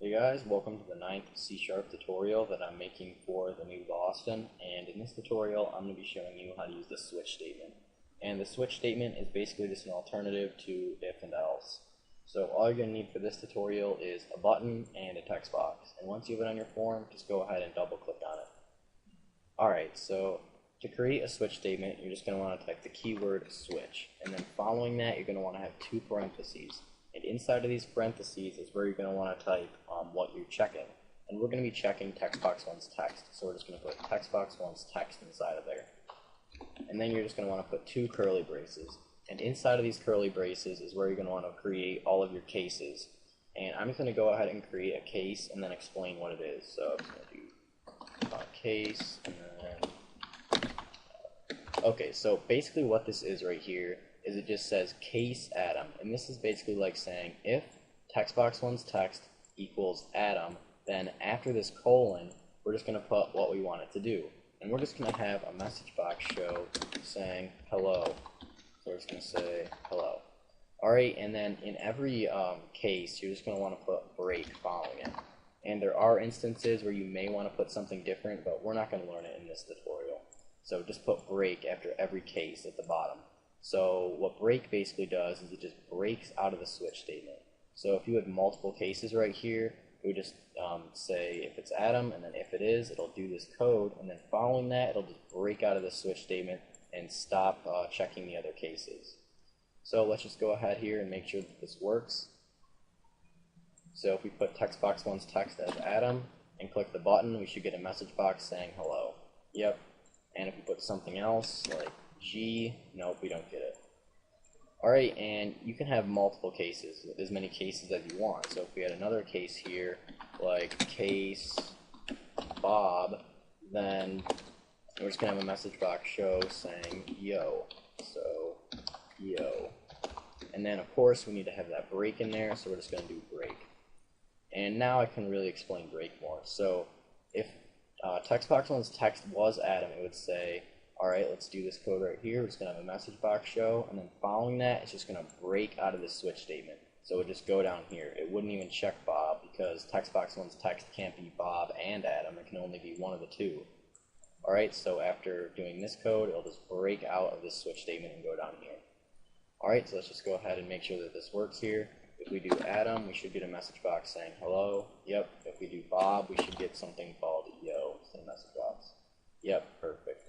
Hey guys, welcome to the 9th C# tutorial that I'm making for the new Boston, and in this tutorial I'm going to be showing you how to use the switch statement. And the switch statement is basically just an alternative to if and else. So all you're going to need for this tutorial is a button and a text box, and once you have it on your form, just go ahead and double click on it. Alright, so to create a switch statement, you're just going to want to type the keyword switch, and then following that you're going to want to have two parentheses. And inside of these parentheses is where you're going to want to type what you're checking. And we're going to be checking textbox1's text. So we're just going to put textbox1's text inside of there. And then you're just going to want to put two curly braces. And inside of these curly braces is where you're going to want to create all of your cases. And I'm just going to go ahead and create a case and then explain what it is. So I'm just going to do case and then... Okay, so basically what this is right here is it just says case Adam, and this is basically like saying if textbox1's text equals Adam, then after this colon, we're just going to put what we want it to do. And we're just going to have a message box show saying hello. So we're just going to say hello. Alright, and then in every case, you're just going to want to put break following it. And there are instances where you may want to put something different, but we're not going to learn it in this tutorial. So just put break after every case at the bottom. So what break basically does is it just breaks out of the switch statement. So if you had multiple cases right here, it would just say if it's Adam, and then if it is, it'll do this code, and then following that, it'll just break out of the switch statement and stop checking the other cases. So let's just go ahead here and make sure that this works. So if we put textbox1's text as Adam and click the button, we should get a message box saying hello. Yep. And if we put something else like G, nope, we don't get it. Alright, and you can have multiple cases, as many cases as you want. So if we had another case here, like case Bob, then we're just going to have a message box show saying yo. So, yo. And then of course we need to have that break in there, so we're just going to do break. And now I can really explain break more. So if textbox1's text was Adam, it would say, alright, let's do this code right here. We're just going to have a message box show, and then following that, it's just going to break out of the switch statement. So it would just go down here. It wouldn't even check Bob, because textbox1's text can't be Bob and Adam. It can only be one of the two. Alright, so after doing this code, it'll just break out of this switch statement and go down here. Alright, so let's just go ahead and make sure that this works here. If we do Adam, we should get a message box saying hello. Yep. If we do Bob, we should get something called yo, same message box. Yep, perfect.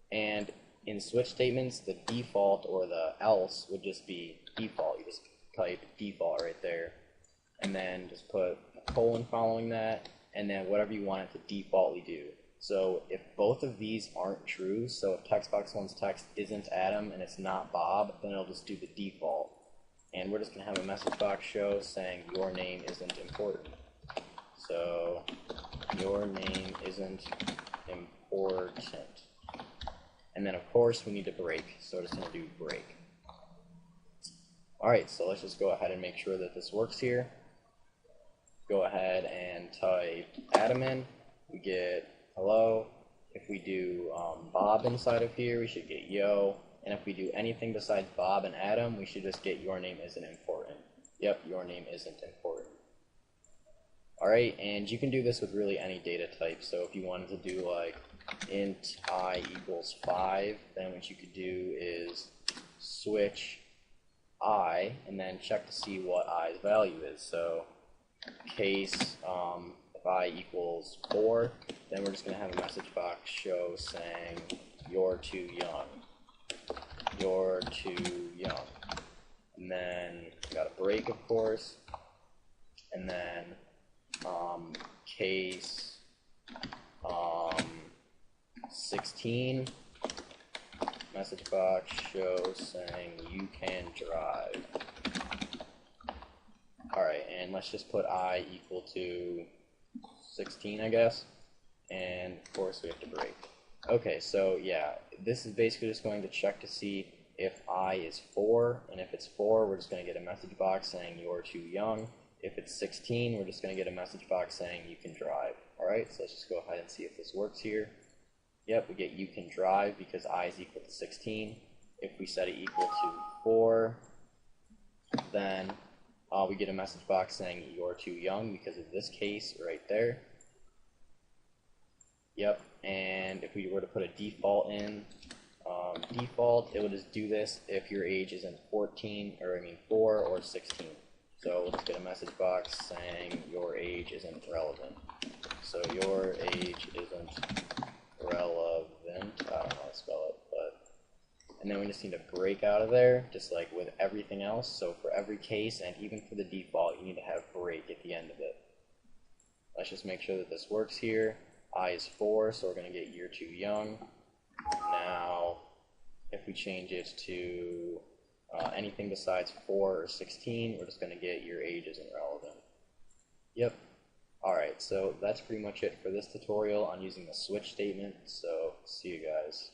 And in switch statements, the default or the else would just be default. You just type default right there, and then just put a colon following that, and then whatever you want it to defaultly do. So if both of these aren't true, so if textbox1's text isn't Adam and it's not Bob, then it'll just do the default. And we're just going to have a message box show saying your name isn't important. So your name isn't important. And then of course we need to break, so we're just going to do break. Alright, so let's just go ahead and make sure that this works here. Go ahead and type Adam in, we get hello. If we do Bob inside of here, we should get yo. And if we do anything besides Bob and Adam, we should just get your name isn't important. Yep, your name isn't important. Alright, and you can do this with really any data type. So if you wanted to do like int I equals 5, then what you could do is switch I and then check to see what I's value is. So case if I equals 4, then we're just going to have a message box show saying you're too young. You're too young. And then got a break, of course. And then case 16, message box show saying you can drive. Alright, and let's just put I equal to 16, I guess. And of course we have to break. Okay, so yeah, this is basically just going to check to see if I is 4, and if it's 4, we're just going to get a message box saying you're too young. If it's 16, we're just going to get a message box saying you can drive. Alright, so let's just go ahead and see if this works here. Yep, we get you can drive because I is equal to 16. If we set it equal to 4, then we get a message box saying you're too young because of this case right there. Yep, and if we were to put a default in, default, it will just do this if your age isn't 4 or 16. So we'll just get a message box saying your age isn't relevant. So your age isn't relevant. I don't know how to spell it, but and then we just need to break out of there, just like with everything else. So for every case and even for the default, you need to have break at the end of it. Let's just make sure that this works here. I is 4, so we're going to get you're too young. Now, if we change it to anything besides 4 or 16, we're just going to get your age isn't relevant. Yep. Alright, so that's pretty much it for this tutorial on using the switch statement, so see you guys.